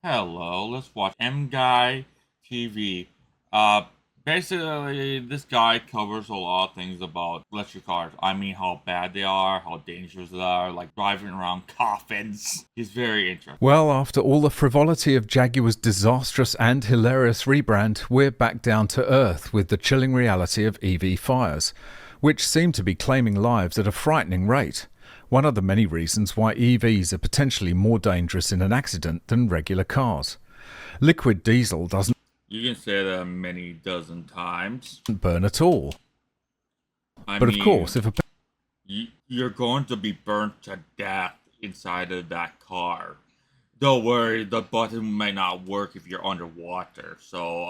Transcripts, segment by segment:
Hello, let's watch MGUY TV. Uh, Basically, this guy covers a lot of things about electric cars. I mean, how bad they are, how dangerous they are, like driving around coffins. He's very interesting. Well, after all the frivolity of Jaguar's disastrous and hilarious rebrand, we're back down to earth with the chilling reality of EV fires, which seem to be claiming lives at a frightening rate. One of the many reasons why EVs are potentially more dangerous in an accident than regular cars. Liquid diesel doesn't You can say that many dozen times. burn at all. I But of mean, course, if a you're going to be burnt to death inside of that car. Don't worry, the button might not work if you're underwater. So,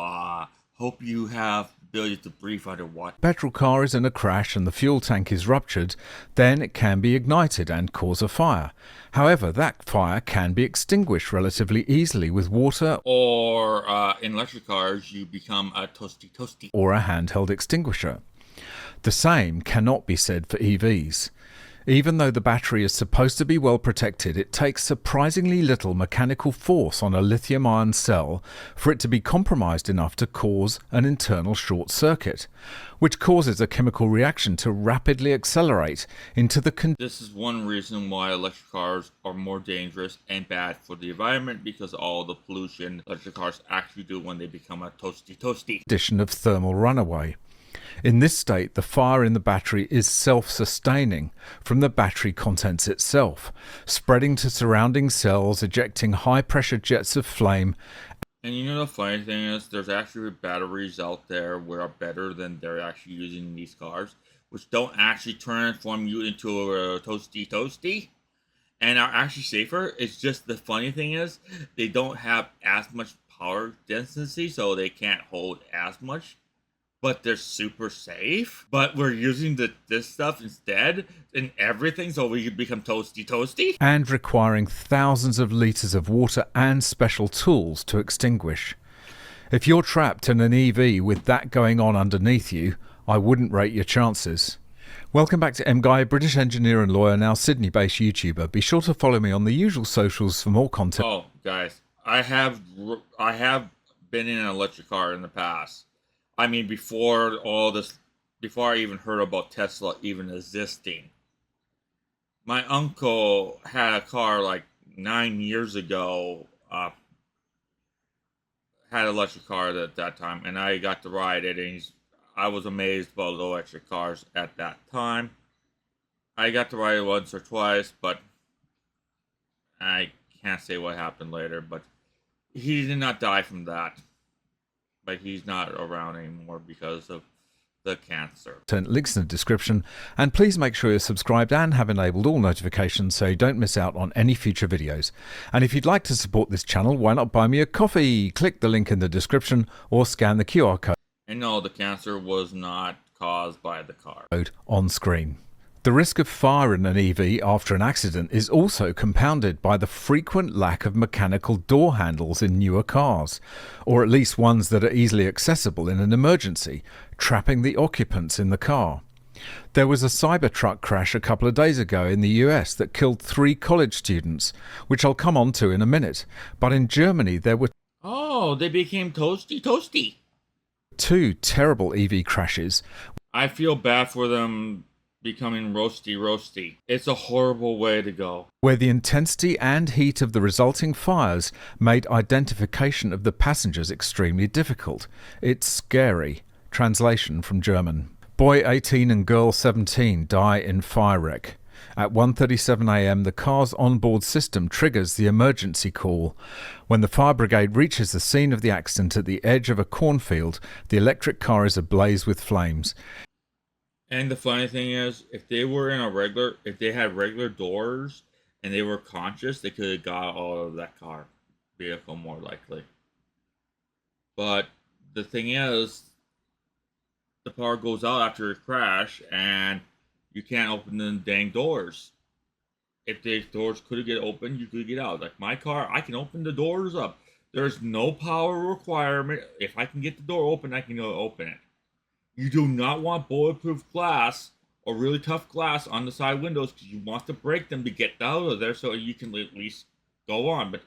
hope you have the ability to breathe underwater. petrol car is in a crash and the fuel tank is ruptured, then it can be ignited and cause a fire. However, that fire can be extinguished relatively easily with water Or in electric cars, you become a toasty toasty. or a handheld extinguisher. The same cannot be said for EVs. Even though the battery is supposed to be well protected, it takes surprisingly little mechanical force on a lithium-ion cell for it to be compromised enough to cause an internal short circuit, which causes a chemical reaction to rapidly accelerate into the This is one reason why electric cars are more dangerous and bad for the environment, because all the pollution electric cars actually do when they become a toasty toasty. condition of thermal runaway. In this state, the fire in the battery is self-sustaining from the battery contents itself, spreading to surrounding cells, ejecting high-pressure jets of flame. And you know the funny thing is, there's actually batteries out there that are better than they're actually using in these cars, which don't actually transform you into a toasty toasty, and are actually safer. It's just the funny thing is, they don't have as much power density, so they can't hold as much. But they're super safe. But we're using this stuff instead in everything, so we can become toasty toasty. And requiring thousands of litres of water and special tools to extinguish. If you're trapped in an EV with that going on underneath you, I wouldn't rate your chances. Welcome back to MGUY, British engineer and lawyer, now Sydney-based YouTuber. Be sure to follow me on the usual socials for more content. Oh, guys, I have been in an electric car in the past. I mean, before all this, before I even heard about Tesla even existing. My uncle had a car like 9 years ago. Had an electric car at that time, and I got to ride it, and I was amazed about the electric cars at that time. I got to ride it once or twice, but I can't say what happened later. But he did not die from that. But he's not around anymore because of the cancer. Links in the description, and please make sure you're subscribed and have enabled all notifications so you don't miss out on any future videos. And if you'd like to support this channel, why not buy me a coffee? Click the link in the description or scan the QR And no, the cancer was not caused by the car. code on screen. The risk of fire in an EV after an accident is also compounded by the frequent lack of mechanical door handles in newer cars, or at least ones that are easily accessible in an emergency, trapping the occupants in the car. There was a Cybertruck crash a couple of days ago in the US that killed 3 college students, which I'll come on to in a minute. But in Germany there were Oh, they became toasty toasty. 2 terrible EV crashes. I feel bad for them becoming roasty roasty. It's a horrible way to go. Where the intensity and heat of the resulting fires made identification of the passengers extremely difficult. It's scary. Translation from German. Boy 18 and girl 17 die in fire wreck. At 1:37 a.m, the car's onboard system triggers the emergency call. When the fire brigade reaches the scene of the accident at the edge of a cornfield, the electric car is ablaze with flames. And the funny thing is, if they had regular doors and they were conscious, they could have got out of that vehicle more likely. But the thing is, the power goes out after a crash, and you can't open the dang doors. If the doors could get open, you could get out. Like my car, I can open the doors up. There's no power requirement. If I can get the door open, I can go open it. You do not want bulletproof glass or really tough glass on the side windows, because you want to break them to get out of there so you can at least go on. But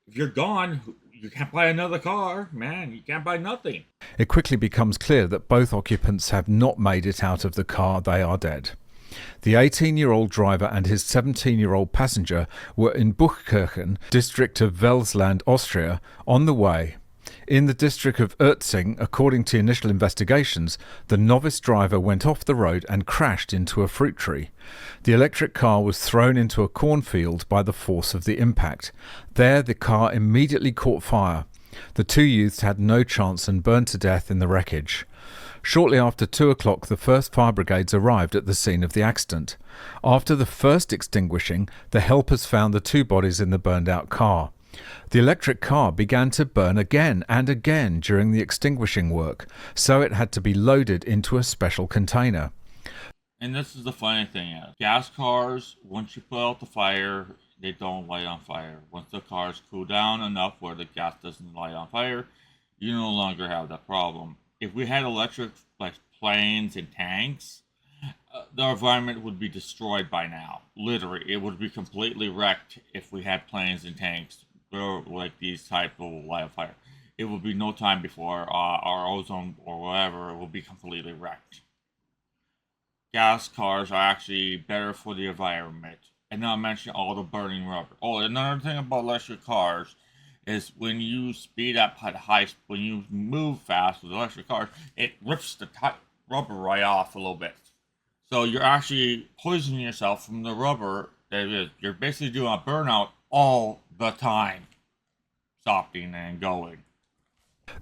If you're gone, you can't buy another car, man. You can't buy nothing. It quickly becomes clear that both occupants have not made it out of the car. They are dead. The 18-year-old driver and his 17-year-old passenger were in Buchkirchen, district of Welsland, Austria, on the way. In the district of Urzing, according to initial investigations, the novice driver went off the road and crashed into a fruit tree. The electric car was thrown into a cornfield by the force of the impact. There, the car immediately caught fire. The two youths had no chance and burned to death in the wreckage. Shortly after 2 o'clock, the first fire brigades arrived at the scene of the accident. After the first extinguishing, the helpers found the two bodies in the burned-out car. The electric car began to burn again and again during the extinguishing work, so it had to be loaded into a special container. And this is the funny thing is, gas cars, once you put out the fire, they don't light on fire. Once the cars cool down enough where the gas doesn't light on fire, you no longer have that problem. If we had electric like planes and tanks, the environment would be destroyed by now. Literally, it would be completely wrecked if we had planes and tanks or like these type of light on fire. It would be no time before our ozone or whatever will be completely wrecked. Gas cars are actually better for the environment. And not mention all the burning rubber. Oh, another thing about electric cars is when you speed up at high, when you move fast with electric cars, it rips the rubber right off a little bit. So you're actually poisoning yourself from the rubber. That is, you're basically doing a burnout all the time, stopping and going.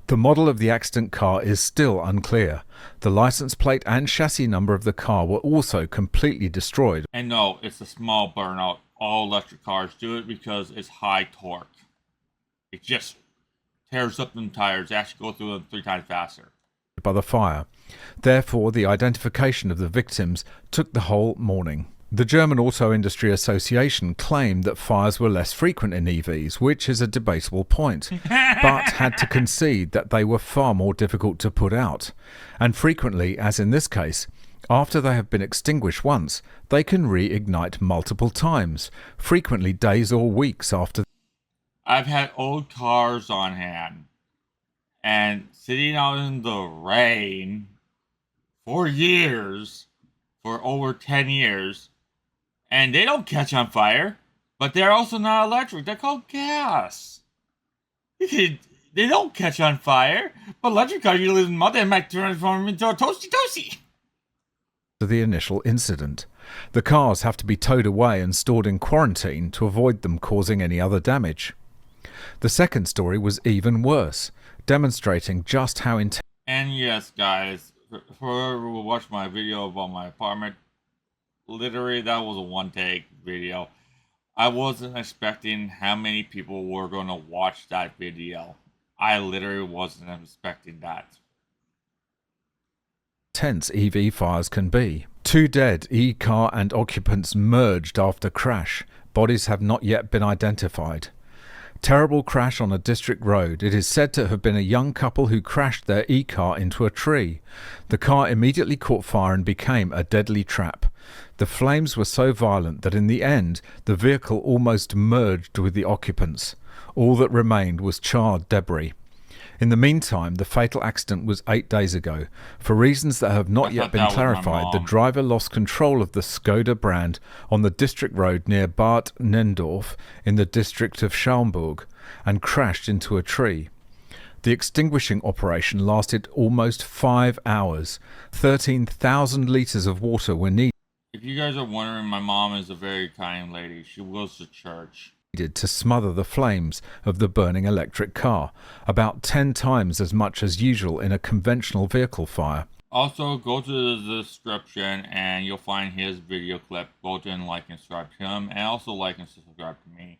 The model of the accident car is still unclear. The license plate and chassis number of the car were also completely destroyed. And no, it's a small burnout. All electric cars do it because it's high torque. It just tears up the tires. They actually go through them 3 times faster. By the fire. Therefore, the identification of the victims took the whole morning. The German Auto Industry Association claimed that fires were less frequent in EVs, which is a debatable point, but had to concede that they were far more difficult to put out. And frequently, as in this case, after they have been extinguished once, they can reignite multiple times, frequently days or weeks after. I've had old cars on hand and sitting out in the rain for years, for over 10 years, and they don't catch on fire, but they're also not electric. They're called gas. They don't catch on fire, but electric cars, you live in mud, they might transform into a toasty. The initial incident. The cars have to be towed away and stored in quarantine to avoid them causing any other damage. The second story was even worse, demonstrating just how intense. And yes, guys, for whoever will watch my video about my apartment, literally that was a one-take video. I wasn't expecting how many people were going to watch that video. I literally wasn't expecting that. Intense EV fires can be. 2 dead e-car and occupants merged after crash. Bodies have not yet been identified. Terrible crash on a district road. It is said to have been a young couple who crashed their e-car into a tree. The car immediately caught fire and became a deadly trap. The flames were so violent that in the end, the vehicle almost merged with the occupants. All that remained was charred debris. In the meantime, the fatal accident was 8 days ago. For reasons that have not yet been clarified, the driver lost control of the Skoda brand on the district road near Bad Nendorf in the district of Schaumburg and crashed into a tree. The extinguishing operation lasted almost 5 hours. 13,000 litres of water were needed. If you guys are wondering, my mom is a very kind lady. She goes to church. To smother the flames of the burning electric car, about 10 times as much as usual in a conventional vehicle fire. Also, go to the description and you'll find his video clip. Go to and like and subscribe to him, and also like and subscribe to me.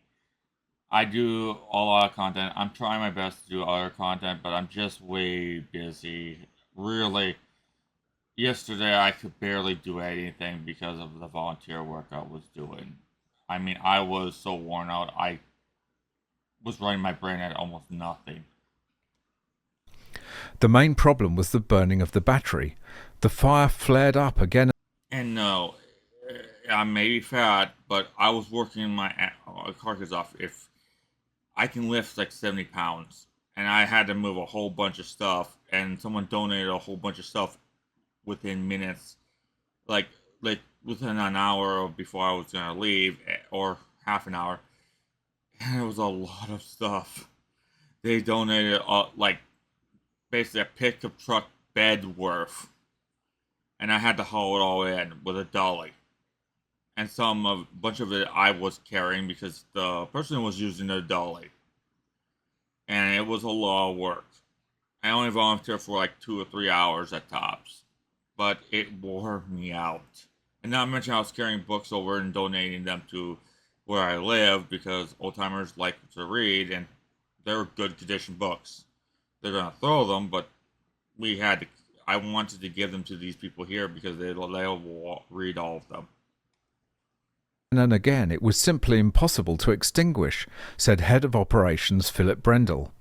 I do a lot of content. I'm trying my best to do other content, but I'm just way busy. Really, yesterday I could barely do anything because of the volunteer work I was doing. I mean, I was so worn out, I was running my brain at almost nothing. The main problem was the burning of the battery. The fire flared up again. And no, I may be fat, but I was working my carcass off. If I can lift like 70 pounds, and I had to move a whole bunch of stuff, and someone donated a whole bunch of stuff within minutes, like like within an hour before I was gonna leave, or half an hour, and it was a lot of stuff. They donated like basically a pickup truck bed worth, and I had to haul it all in with a dolly. And a bunch of it I was carrying because the person was using a dolly, and it was a lot of work. I only volunteered for like 2 or 3 hours at tops, but it wore me out. And not mention I was carrying books over and donating them to where I live because old timers like to read, and they're good condition books. They're gonna throw them, but we had to. I wanted to give them to these people here because they'll read all of them. And again, it was simply impossible to extinguish, said Head of Operations Philip Brendel.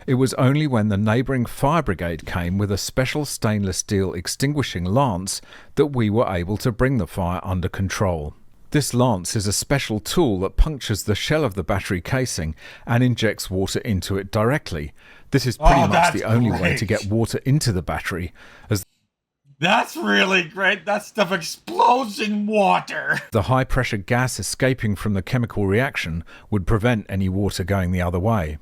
It was only when the neighbouring fire brigade came with a special stainless steel extinguishing lance that we were able to bring the fire under control. This lance is a special tool that punctures the shell of the battery casing and injects water into it directly. This is pretty much the only way to get water into the battery, as that's really great. That stuff explodes in water. the high-pressure gas escaping from the chemical reaction would prevent any water going the other way.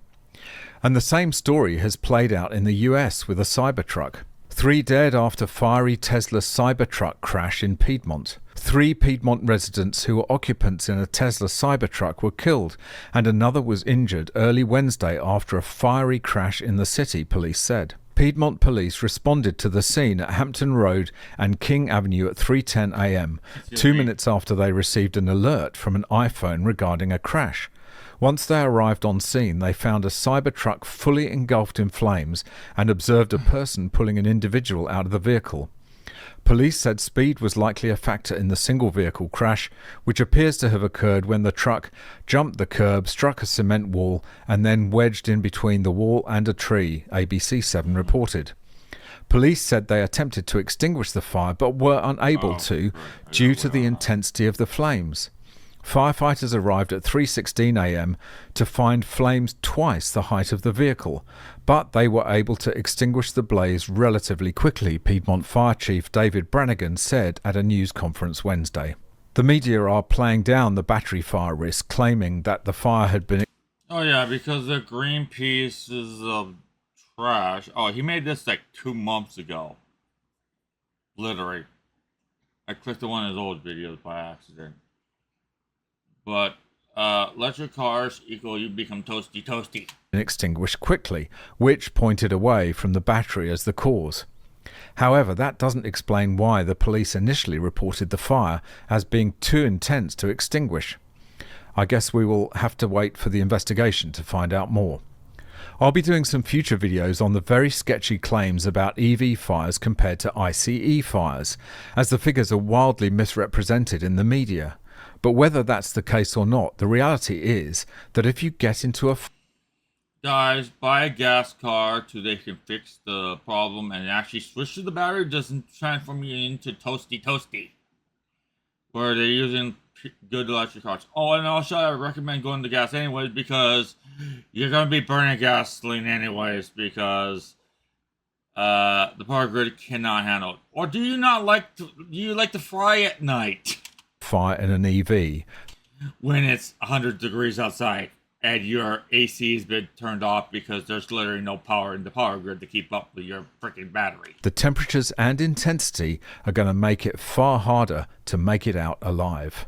And the same story has played out in the US with a Cybertruck. 3 dead after fiery Tesla Cybertruck crash in Piedmont. 3 Piedmont residents who were occupants in a Tesla Cybertruck were killed, and another was injured early Wednesday after a fiery crash in the city, police said. Piedmont police responded to the scene at Hampton Road and King Avenue at 3:10 a.m., 2 minutes after they received an alert from an iPhone regarding a crash. Once they arrived on scene, they found a Cybertruck fully engulfed in flames and observed a person pulling an individual out of the vehicle. Police said speed was likely a factor in the single vehicle crash, which appears to have occurred when the truck jumped the curb, struck a cement wall, and then wedged in between the wall and a tree, ABC7 reported. Police said they attempted to extinguish the fire but were unable to due to the intensity of the flames. Firefighters arrived at 3:16 a.m. to find flames twice the height of the vehicle, but they were able to extinguish the blaze relatively quickly, Piedmont Fire Chief David Brannigan said at a news conference Wednesday. The media are playing down the battery fire risk, claiming that the fire had been... Oh yeah, because the Greenpeace is trash. Oh, he made this like 2 months ago. Literally. I clicked on one of his old videos by accident. But electric cars equal you become toasty. extinguished quickly, which pointed away from the battery as the cause. However, that doesn't explain why the police initially reported the fire as being too intense to extinguish. I guess we will have to wait for the investigation to find out more. I'll be doing some future videos on the very sketchy claims about EV fires compared to ICE fires, as the figures are wildly misrepresented in the media. But whether that's the case or not, the reality is that if you get into a... Guys, buy a gas car till they can fix the problem and actually switch to the battery. Doesn't transform you into toasty. Where they're using good electric cars. Oh, and also I recommend going to gas anyways because you're going to be burning gasoline anyways because the power grid cannot handle it. Or do you like to fry at night? Fire in an EV. When it's 100 degrees outside and your AC has been turned off because there's literally no power in the power grid to keep up with your freaking battery. The temperatures and intensity are going to make it far harder to make it out alive.